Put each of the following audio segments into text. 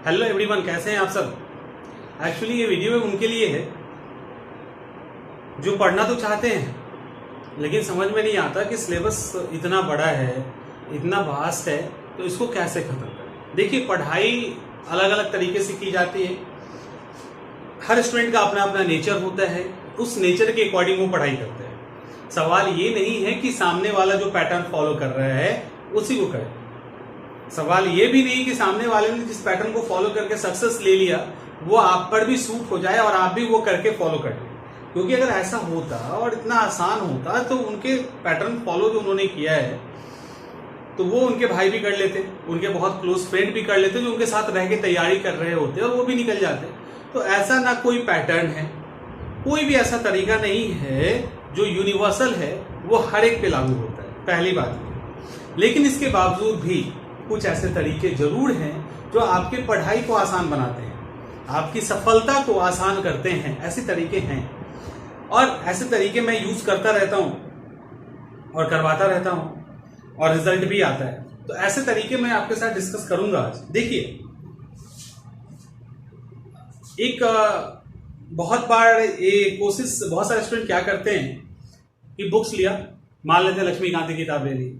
Hello everyone, कैसे हैं आप सब। एक्चुअली ये वीडियो उनके लिए है जो पढ़ना तो चाहते हैं लेकिन समझ में नहीं आता कि सिलेबस इतना बड़ा है, इतना वास्ट है, तो इसको कैसे खत्म करें। देखिए, पढ़ाई अलग अलग तरीके से की जाती है। हर स्टूडेंट का अपना अपना नेचर होता है, उस नेचर के अकॉर्डिंग वो पढ़ाई करते हैं। सवाल ये नहीं है कि सामने वाला जो पैटर्न फॉलो कर रहा है उसी को करें। सवाल ये भी नहीं कि सामने वाले ने जिस पैटर्न को फॉलो करके सक्सेस ले लिया वो आप पर भी सूट हो जाए और आप भी वो करके फॉलो कर लें। क्योंकि अगर ऐसा होता और इतना आसान होता तो उनके पैटर्न फॉलो जो उन्होंने किया है तो वो उनके भाई भी कर लेते, उनके बहुत क्लोज फ्रेंड भी कर लेते जो उनके साथ रह के तैयारी कर रहे होते और वो भी निकल जाते। तो ऐसा ना कोई पैटर्न है, कोई भी ऐसा तरीका नहीं है जो यूनिवर्सल है वो हर एक पे लागू होता है, पहली बात। लेकिन इसके बावजूद भी कुछ ऐसे तरीके जरूर हैं जो आपके पढ़ाई को आसान बनाते हैं, आपकी सफलता को आसान करते हैं। ऐसे तरीके हैं और ऐसे तरीके मैं यूज करता रहता हूं और करवाता रहता हूं और रिजल्ट भी आता है। तो ऐसे तरीके मैं आपके साथ डिस्कस करूंगा आज। देखिए, एक बहुत बार ये कोशिश बहुत सारे स्टूडेंट क्या करते हैं कि बुक्स लिया, मान लेते हैं लक्ष्मीकांत की किताब ले ली,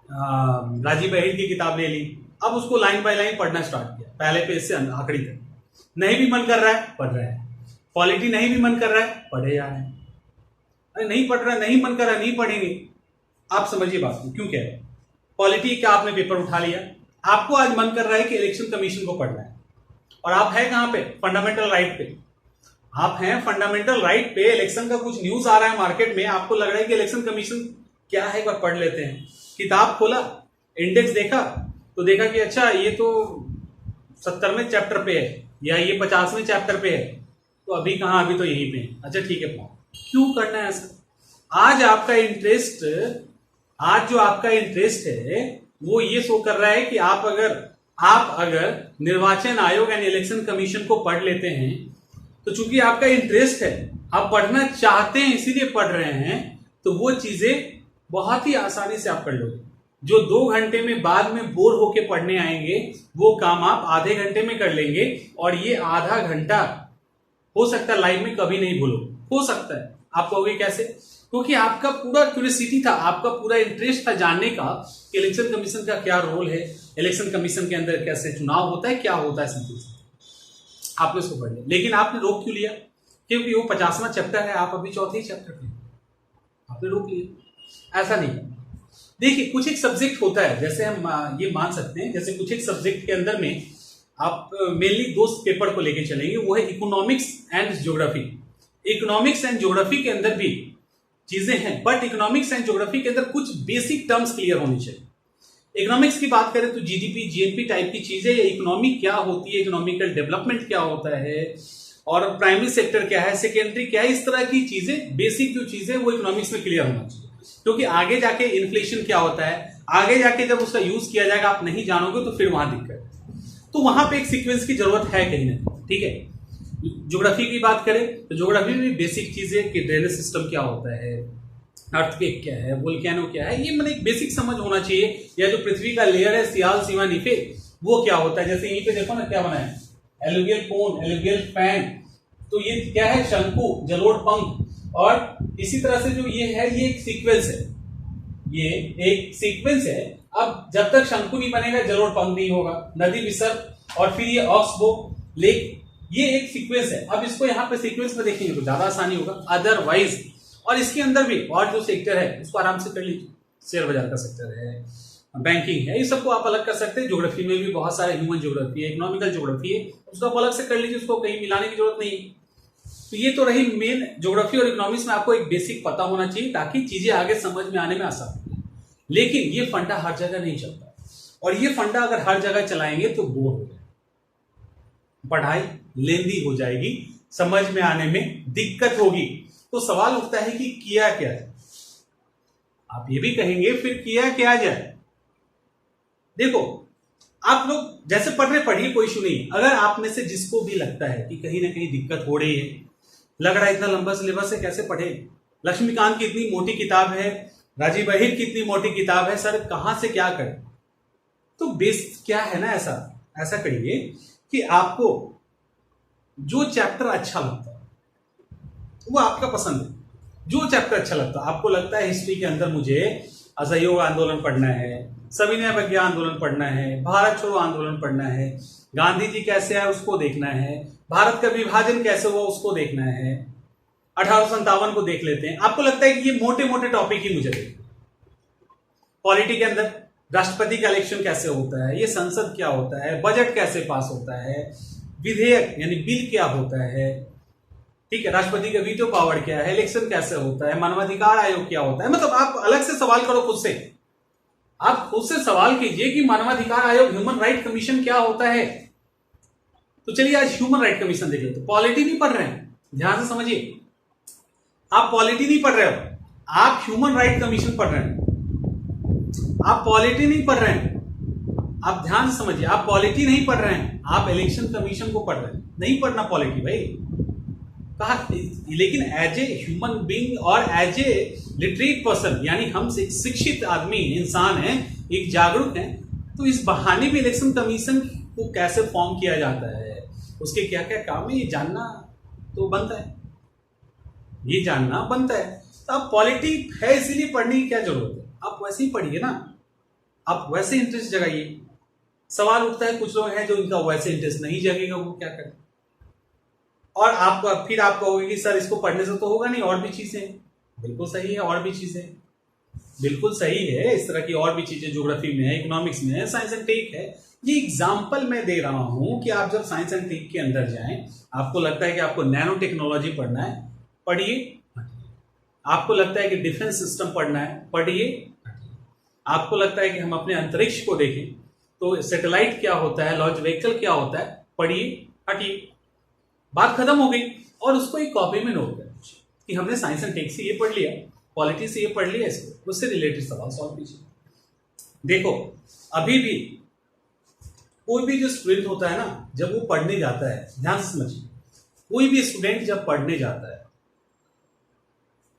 राजीव बहिर की किताब ले ली, अब उसको लाइन बाय लाइन पढ़ना स्टार्ट किया, पहले पेज से आखिरी तक। नहीं भी मन कर रहा है पढ़ रहा है, क्वालिटी नहीं भी मन कर रहा है पढ़े जा रहे हैं। अरे नहीं पढ़ रहा है, नहीं मन कर रहा है, नहीं पढ़ेंगे। आप समझिए बात को, क्यों कह रहे हैं क्वालिटी। क्या आपने पेपर उठा लिया, आपको आज मन कर रहा है कि इलेक्शन कमीशन को पढ़ना है और आप है कहां पे, फंडामेंटल राइट पे। आप हैं फंडामेंटल राइट पे, इलेक्शन का कुछ न्यूज आ रहा है मार्केट में, आपको लग रहा है कि इलेक्शन कमीशन क्या है, एक बार पढ़ लेते हैं। किताब खोला, इंडेक्स देखा तो देखा कि अच्छा ये तो 70वें चैप्टर पे है या ये 50वें चैप्टर पे है, तो अभी कहां, अभी तो यहीं पे है। अच्छा ठीक है, क्यों करना है ऐसा। आज जो आपका इंटरेस्ट है वो ये शो कर रहा है कि आप अगर निर्वाचन आयोग यानी इलेक्शन कमीशन को पढ़ लेते हैं तो चूंकि आपका इंटरेस्ट है, आप पढ़ना चाहते हैं इसीलिए पढ़ रहे हैं, तो वो चीजें बहुत ही आसानी से आप कर लोगे। जो 2 घंटे में बाद में बोर होके पढ़ने आएंगे वो काम आप आधे घंटे में कर लेंगे। और ये आधा घंटा हो सकता है लाइफ में कभी नहीं भूलो, हो सकता है। आप कहोगे कैसे, क्योंकि आपका पूरा क्यूरियोसिटी था, आपका पूरा इंटरेस्ट था जानने का कि इलेक्शन कमीशन का क्या रोल है, इलेक्शन कमीशन के अंदर कैसे चुनाव होता है, क्या होता है, सब आपने उसको पढ़ लिया। लेकिन आपने रोक क्यों लिया, क्योंकि वो 50वां चैप्टर है, आप अभी 4थे चैप्टर पे, आपने रोक लिया। ऐसा नहीं। देखिए, कुछ एक सब्जेक्ट होता है, जैसे हम ये मान सकते हैं, जैसे कुछ एक सब्जेक्ट के अंदर में आप मेनली 2 पेपर को लेके चलेंगे, वो है economics and geography. Economics and geography के अंदर भी चीजें हैं, बट इकोनॉमिक्स एंड ज्योग्राफी के अंदर कुछ बेसिक टर्म्स क्लियर होनी चाहिए। इकोनॉमिक्स की बात करें तो जीडीपी, जीएनपी टाइप की चीजें, इकोनॉमी क्या होती है, इकोनॉमिकल डेवलपमेंट क्या होता है, और प्राइमरी सेक्टर क्या है, सेकेंडरी क्या है, इस तरह की चीजें, बेसिक जो चीजें वो इकोनॉमिक्स में क्लियर होना चाहिए। क्योंकि आगे जाके इन्फ्लेशन क्या होता है, आगे जाके जब उसका यूज किया जाएगा आप नहीं जानोगे तो फिर वहां दिक्कत है। तो वहां पे एक सीक्वेंस की जरूरत है कहीं ना, ठीक है। ज्योग्राफी की बात करें तो ज्योग्राफी में भी बेसिक चीजें कि ड्रेनेज सिस्टम क्या होता है, अर्थक्वेक क्या है, वोल्केनो क्या है, ये मतलब एक बेसिक समझ होना चाहिए। या जो पृथ्वी का लेयर है, सियाल, सीमा, नीफे, वो क्या होता है। जैसे यहीं पे देखो ना क्या बना है, एलुवियल कोन, एलुवियल फैन, तो ये क्या है, शंकु, जलोढ़ पंख। और इसी तरह से जो ये है, ये एक सीक्वेंस है, ये एक सीक्वेंस है। अब जब तक शंकु नहीं बनेगा जलोढ़ पंख नहीं होगा, नदी, विसर्ग, और फिर ये ऑक्सबो, लेक, ये एक सीक्वेंस है। अब इसको यहाँ पे सीक्वेंस में देखेंगे तो ज्यादा आसानी होगा, अदरवाइज। और इसके अंदर भी और जो सेक्टर है उसको आराम से कर लीजिए, शेयर बाजार का सेक्टर है, बैंकिंग है, ये सबको आप अलग कर सकते हैं। ज्योग्राफी में भी बहुत सारे ह्यूमन ज्योग्राफी है, इकोनॉमिकल ज्योग्राफी है, उसको आप अलग से कर लीजिए, उसको कहीं मिलाने की जरूरत नहीं। तो ये तो रही मेन ज्योग्राफी और इकोनॉमिक्स में आपको एक बेसिक पता होना चाहिए ताकि चीजें आगे समझ में आने में आसान हो। लेकिन ये फंडा हर जगह नहीं चलता, और ये फंडा अगर हर जगह चलाएंगे तो बोर हो जाएगा, पढ़ाई लेंदी हो जाएगी, समझ में आने में दिक्कत होगी। तो सवाल उठता है कि किया क्या जाए। आप ये भी कहेंगे फिर किया क्या जाए। देखो, आप लोग जैसे पढ़ रहे पढ़िए, कोई इशू नहीं। अगर आप में से जिसको भी लगता है कि कहीं ना कहीं दिक्कत हो रही है, लग रहा है इतना लंबा सिलेबस है कैसे पढ़े, लक्ष्मीकांत की इतनी मोटी किताब है, राजीव बहिर की इतनी मोटी किताब है, सर कहां से क्या करें, तो बेस क्या है ना, ऐसा करिए कि आपको जो चैप्टर अच्छा लगता है वो आपका पसंद है। जो चैप्टर अच्छा लगता है, आपको लगता है हिस्ट्री के अंदर मुझे असहयोग आंदोलन पढ़ना है, सविनय अवज्ञा आंदोलन पढ़ना है, भारत छोड़ो आंदोलन पढ़ना है, गांधी जी कैसे आए उसको देखना है, भारत का विभाजन कैसे हुआ उसको देखना है, 1857 को देख लेते हैं। आपको लगता है कि ये मोटे मोटे टॉपिक ही मुझे देखना। पॉलिटी के अंदर राष्ट्रपति का इलेक्शन कैसे होता है, ये संसद क्या होता है, बजट कैसे पास होता है, विधेयक यानी बिल क्या होता है, ठीक है, राष्ट्रपति का वीटो पावर क्या है, इलेक्शन कैसे होता है, मानवाधिकार आयोग क्या होता है। मतलब आप अलग से सवाल करो खुद से, आप खुद से सवाल कीजिए कि मानवाधिकार आयोग, ह्यूमन राइट कमीशन क्या होता है। तो चलिए आज ह्यूमन राइट कमीशन देख लेते। पॉलिटी नहीं पढ़ रहे हैं, ध्यान से समझिए, आप पॉलिटी नहीं पढ़ रहे हो, आप ह्यूमन राइट कमीशन पढ़ रहे हैं। आप पॉलिटी नहीं पढ़ रहे हैं, आप ध्यान से समझिए, आप पॉलिटी नहीं पढ़ रहे हैं, आप इलेक्शन कमीशन को पढ़ रहे हैं। नहीं पढ़ना पॉलिटी भाई, कहा। लेकिन एज ए ह्यूमन बीइंग और एज ए लिटरेट पर्सन, यानी हम शिक्षित आदमी इंसान हैं, एक जागरूक हैं, तो इस बहाने भी इलेक्शन कमीशन को कैसे फॉर्म किया जाता है, उसके क्या क्या काम है, ये जानना तो बनता है, ये जानना बनता है। तो अब पॉलिटी है इसीलिए पढ़ने की क्या जरूरत है, आप वैसे ही पढ़िए ना, आप वैसे इंटरेस्ट जगाइए। सवाल उठता है, कुछ लोग हैं जो इनका वैसे इंटरेस्ट नहीं जगेगा, वो क्या करें, और आप फिर आप कहोगे कि सर इसको पढ़ने से तो होगा नहीं, और भी चीजें। बिल्कुल सही है, और भी चीजें बिल्कुल सही है, इस तरह की और भी चीजें ज्योग्राफी में है, इकोनॉमिक्स में है, साइंस एंड टेक है। ये एग्जाम्पल मैं दे रहा हूं कि आप जब साइंस एंड टेक के अंदर जाएं, आपको लगता है कि आपको नैनो टेक्नोलॉजी पढ़ना है, पढ़िए। आपको लगता है कि डिफेंस सिस्टम पढ़ना है, पढ़िए। आपको लगता है कि हम अपने अंतरिक्ष को देखें तो सैटेलाइट क्या होता है, लॉन्च व्हीकल क्या होता है, पढ़िए, हटिए, बात खत्म हो गई। और उसको एक कॉपी में नोट कर कि हमने साइंस एंड टेक से ये पढ़ लिया, पॉलिटी से ये पढ़ लिया, इसको उससे रिलेटेड सवाल सॉल्व कीजिए। देखो अभी भी कोई भी जो स्टूडेंट होता है ना, जब वो पढ़ने जाता है, ध्यान से समझिए, कोई भी स्टूडेंट जब पढ़ने जाता है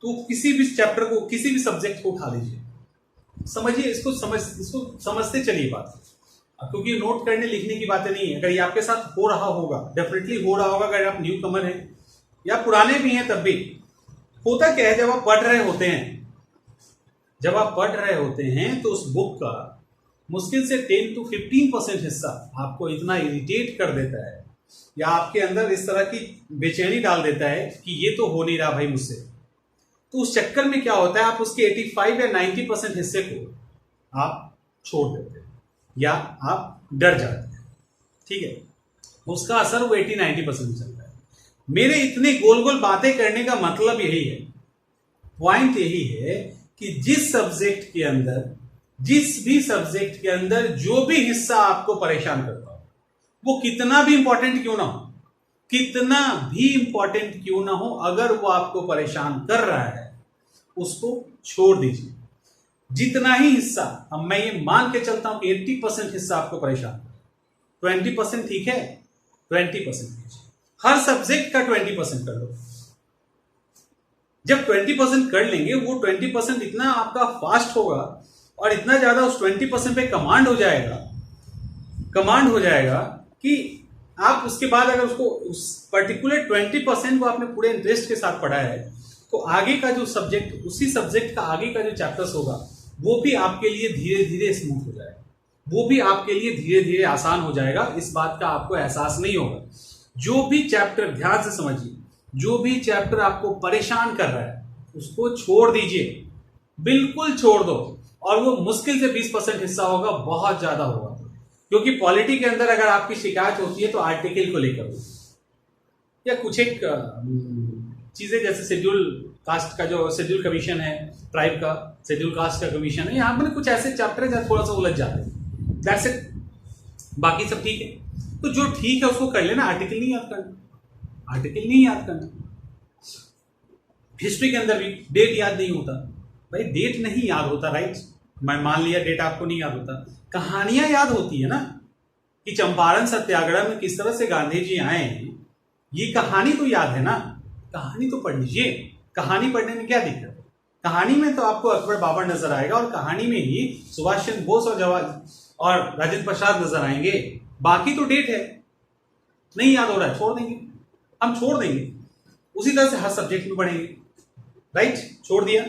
तो किसी भी चैप्टर को, किसी भी सब्जेक्ट को उठा लीजिए, समझिए, इसको समझते चलिए बात, क्योंकि नोट करने लिखने की बातें नहीं है। अगर ये आपके साथ हो रहा होगा, डेफिनेटली हो रहा होगा, अगर आप न्यू कमर हैं या पुराने भी हैं, तब भी होता क्या है, जब आप पढ़ रहे होते हैं, जब आप पढ़ रहे होते हैं तो उस बुक का मुश्किल से 10 to 15% हिस्सा आपको इतना इरिटेट कर देता है या आपके अंदर इस तरह की बेचैनी डाल देता है कि ये तो हो नहीं रहा भाई मुझसे। तो उस चक्कर में क्या होता है, आप उसके 85 या 90% हिस्से को आप छोड़ देते हैं या आप डर जाते हैं, ठीक है, उसका असर वो 80-90% चलता है। मेरे इतने गोल गोल बातें करने का मतलब यही है, पॉइंट यही है कि जिस सब्जेक्ट के अंदर, जिस भी सब्जेक्ट के अंदर जो भी हिस्सा आपको परेशान करता हो, वो कितना भी इंपॉर्टेंट क्यों ना हो, कितना भी इंपॉर्टेंट क्यों ना हो, अगर वो आपको परेशान कर रहा है उसको छोड़ दीजिए। जितना ही हिस्सा, अब मैं ये मान के चलता हूं कि 80% हिस्सा आपको परेशान, 20% ठीक है, 20% कीजिए, हर सब्जेक्ट का 20% कर लो। जब 20% कर लेंगे, वो 20% इतना आपका फास्ट होगा और इतना ज्यादा उस 20% पे कमांड हो जाएगा कि आप उसके बाद अगर उसको उस पर्टिकुलर 20% को आपने पूरे इंटरेस्ट के साथ पढ़ा है, तो आगे का जो सब्जेक्ट, उसी सब्जेक्ट का आगे का जो चैप्टर्स होगा, वो भी आपके लिए धीरे धीरे स्मूथ हो जाएगा, वो भी आपके लिए धीरे धीरे आसान हो जाएगा। इस बात का आपको एहसास नहीं होगा। जो भी चैप्टर, ध्यान से समझिए, जो भी चैप्टर आपको परेशान कर रहा है उसको छोड़ दीजिए, बिल्कुल छोड़ दो। और वो मुश्किल से 20% हिस्सा होगा, बहुत ज्यादा होगा, क्योंकि पॉलिटी के अंदर अगर आपकी शिकायत होती है तो आर्टिकल को लेकर हो, या कुछ एक चीजें जैसे शेड्यूल कास्ट का जो शेड्यूल कमीशन है, ट्राइब का शेड्यूल कास्ट का कमीशन है, यहाँ पर कुछ ऐसे चैप्टर है जहाँ थोड़ा सा उलझ जाते हैं, दैट्स इट, बाकी सब ठीक है। तो जो ठीक है उसको कर लेना, आर्टिकल नहीं याद करना, आर्टिकल नहीं याद करना। हिस्ट्री के अंदर भी डेट याद नहीं होता भाई, डेट नहीं याद होता, राइट, मैं मान लिया डेट आपको नहीं याद होता, कहानियां याद होती है ना, कि चंपारण सत्याग्रह में किस तरह से गांधी जी आए हैं, ये कहानी तो याद है ना, कहानी तो पढ़ लीजिए। कहानी पढ़ने में क्या दिक्कत है, कहानी में तो आपको अकबर बाबर नजर आएगा, और कहानी में ही सुभाष चंद्र बोस और राजेंद्र प्रसाद नजर आएंगे, बाकी तो डेट है। नहीं याद हो रहा है, छोड़ देंगे, हम छोड़ देंगे। उसी तरह से हर सब्जेक्ट में पढ़ेंगे, राइट, छोड़ दिया।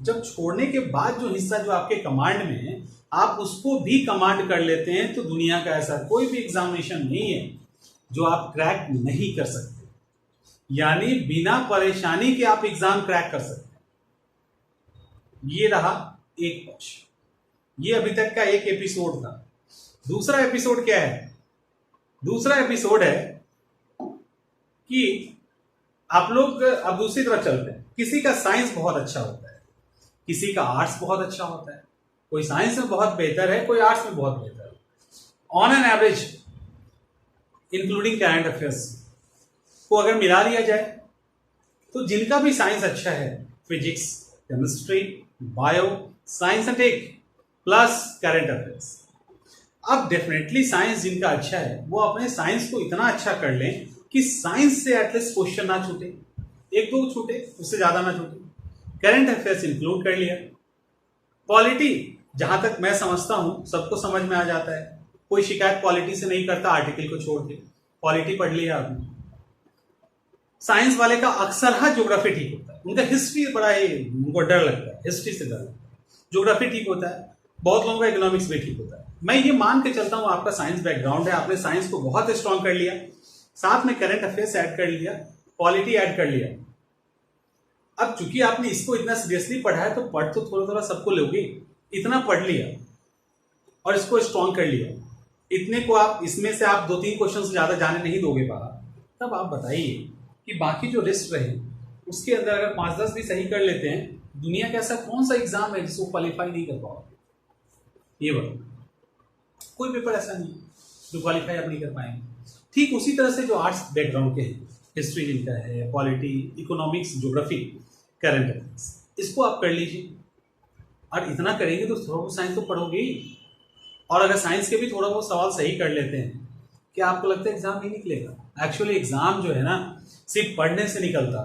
जब छोड़ने के बाद जो हिस्सा जो आपके कमांड में है, आप उसको भी कमांड कर लेते हैं, तो दुनिया का ऐसा कोई भी एग्जामिनेशन नहीं है जो आप क्रैक नहीं कर सकते। यानी बिना परेशानी के आप एग्जाम क्रैक कर सकते हैं। ये रहा एक पक्ष, ये अभी तक का एक एपिसोड था। दूसरा एपिसोड क्या है? दूसरा एपिसोड है कि आप लोग अब दूसरी तरफ चलते हैं। किसी का साइंस बहुत अच्छा होता है, किसी का आर्ट्स बहुत अच्छा होता है, कोई साइंस में बहुत बेहतर है, कोई आर्ट्स में बहुत बेहतर है। On an average including current affairs को अगर मिला लिया जाए तो जिनका भी साइंस अच्छा है, physics, chemistry, bio, science and tech plus current affairs, अब डेफिनेटली साइंस जिनका अच्छा है वो अपने साइंस को इतना अच्छा कर लें कि साइंस से एटलीस्ट क्वेश्चन ना छूटे, एक दो छूटे, उससे ज्यादा ना छूटे। करंट अफेयर्स इंक्लूड कर लिया। पॉलिटी जहां तक मैं समझता हूं सबको समझ में आ जाता है, कोई शिकायत पॉलिटी से नहीं करता आर्टिकल को छोड़ के, पॉलिटी पढ़ लिया आपने। साइंस वाले का अक्सर हाँ ज्योग्राफी ठीक होता है, उनका हिस्ट्री बड़ा ही उनको डर लगता है, हिस्ट्री से डर लगता है। ज्योग्राफी ठीक होता है, बहुत लोगों का इकोनॉमिक्स भी ठीक होता है। मैं ये मान के चलता हूं आपका साइंस बैकग्राउंड है, आपने साइंस को बहुत स्ट्रांग कर लिया, साथ में करंट अफेयर्स ऐड कर लिया, पॉलिटी ऐड कर लिया। अब चूंकि आपने इसको इतना सीरियसली पढ़ा है तो पढ़ तो थोड़ा थोड़ा सबको लोगे, इतना पढ़ लिया और इसको स्ट्रांग कर लिया, इतने को आप इसमें से आप 2-3 क्वेश्चन से ज्यादा जाने नहीं दोगे बाहर, तब आप बताइए कि बाकी जो रिस्ट रहे उसके अंदर अगर 5-10 भी सही कर लेते हैं, दुनिया का ऐसा कौन सा एग्जाम है जिसको क्वालिफाई नहीं कर पाओगे? ये बताओ, कोई पेपर ऐसा नहीं जो क्वालिफाई आप नहीं कर पाएंगे। ठीक उसी तरह से जो आर्ट्स बैकग्राउंड के हैं, हिस्ट्री जिनका है, polity, economics, geography, current affairs, इसको आप कर लीजिए। और इतना करेंगे तो थोड़ा बहुत साइंस तो पढ़ोगे ही। और अगर साइंस के भी थोड़ा बहुत सवाल सही कर लेते हैं, क्या आपको लगता है एग्जाम नहीं निकलेगा? एक्चुअली एग्जाम जो है ना सिर्फ पढ़ने से निकलता,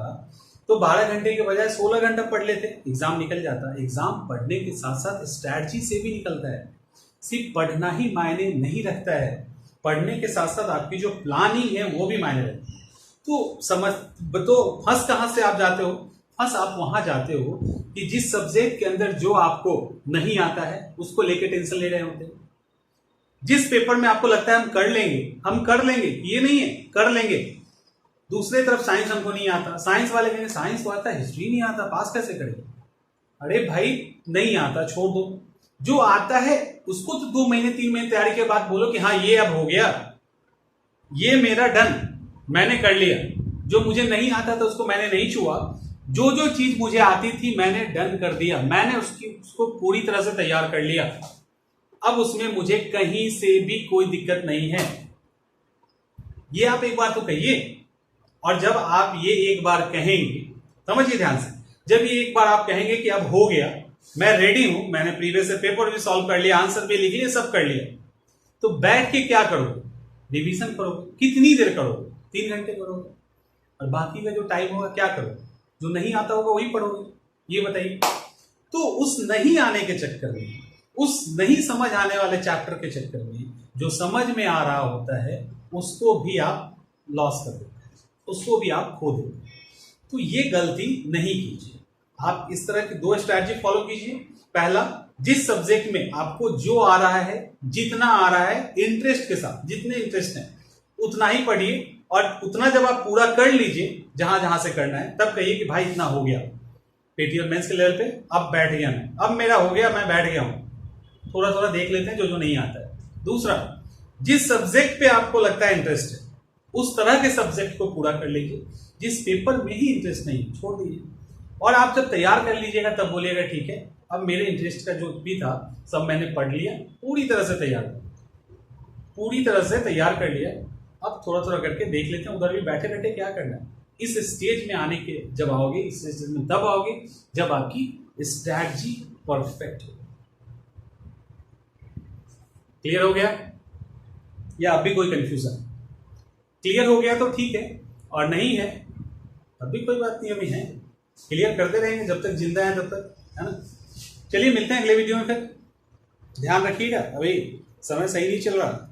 तो 12 घंटे के बजाय 16 घंटा पढ़ लेते, एग्जाम निकल जाता। एग्जाम पढ़ने के साथ साथ स्ट्रैटेजी से भी निकलता है। सिर्फ पढ़ना ही मायने नहीं रखता है, पढ़ने के साथ साथ आपकी जो प्लानिंग है वो भी मायने रखती है। तो फंस कहाँ से आप जाते हो? फंस आप वहां जाते हो कि जिस सब्जेक्ट के अंदर जो आपको नहीं आता है उसको लेके टेंशन ले रहे होते हैं। जिस पेपर में आपको लगता है हम कर लेंगे, ये नहीं है, कर लेंगे। दूसरे तरफ साइंस हमको नहीं आता, साइंस वाले कहेंगे साइंस तो आता है, हिस्ट्री नहीं आता, पास कैसे करेंगे? अरे भाई नहीं आता, छोड़ दो। जो आता है उसको तो 2 महीने 3 महीने तैयारी के बाद बोलो कि हाँ ये अब हो गया, ये मेरा डन, मैंने कर लिया। जो मुझे नहीं आता था उसको मैंने नहीं छुआ, जो जो चीज मुझे आती थी मैंने डन कर दिया, मैंने उसको पूरी तरह से तैयार कर लिया। अब उसमें मुझे कहीं से भी कोई दिक्कत नहीं है। ये आप एक बार तो कहिए। और जब आप ये एक बार कहेंगे, समझिए ध्यान से, जब ये एक बार आप कहेंगे कि अब हो गया, मैं रेडी हूं, मैंने प्रीवियस पेपर भी सॉल्व कर लिया, आंसर भी लिख लिया, सब कर लिया, तो बैठ के क्या करोगे? रिवीजन करोगे। कितनी देर करोगे? 3 घंटे करोगे। और बाकी का जो टाइम होगा क्या करोगे? जो नहीं आता होगा वही पढ़ोगे। ये बताइए। तो उस नहीं आने के चक्कर में, उस नहीं समझ आने वाले चैप्टर के चक्कर में, जो समझ में आ रहा होता है उसको भी आप लॉस कर देते हैं, उसको भी आप खो देते हैं। तो ये गलती नहीं कीजिए। आप इस तरह की 2 स्ट्रैटेजी फॉलो कीजिए। पहला, जिस सब्जेक्ट में आपको जो आ रहा है, जितना आ रहा है, इंटरेस्ट के साथ, जितने इंटरेस्ट है उतना ही पढ़िए। और उतना जब आप पूरा कर लीजिए जहां जहां से करना है, तब कहिए कि भाई इतना हो गया पेटीएम मेंस के लेवल पे, अब बैठ गया मैं, अब मेरा हो गया, मैं बैठ गया हूं। थोड़ा थोड़ा देख लेते हैं जो जो नहीं आता है। दूसरा, जिस सब्जेक्ट पे आपको लगता है इंटरेस्ट है उस तरह के सब्जेक्ट को पूरा कर लीजिए। जिस पेपर में ही इंटरेस्ट नहीं छोड़ दीजिए। और आप जब तैयार कर लीजिएगा तब बोलिएगा ठीक है अब मेरे इंटरेस्ट का जो भी था सब मैंने पढ़ लिया, पूरी तरह से तैयार कर लिया। अब थोड़ा थोड़ा करके देख लेते हैं, उधर भी बैठे बैठे क्या करना है। इस स्टेज में आने के जब आओगे, इस स्टेज में तब आओगे जब आपकी स्ट्रैटेजी परफेक्ट हो। क्लियर हो गया या अब भी कोई कंफ्यूजन? क्लियर हो गया तो ठीक है, और नहीं है तब भी कोई बात नहीं, अभी है, क्लियर करते रहेंगे जब तक जिंदा है तब तक, है ना। चलिए मिलते हैं अगले वीडियो में, फिर ध्यान रखिएगा, अभी समय सही नहीं चल रहा।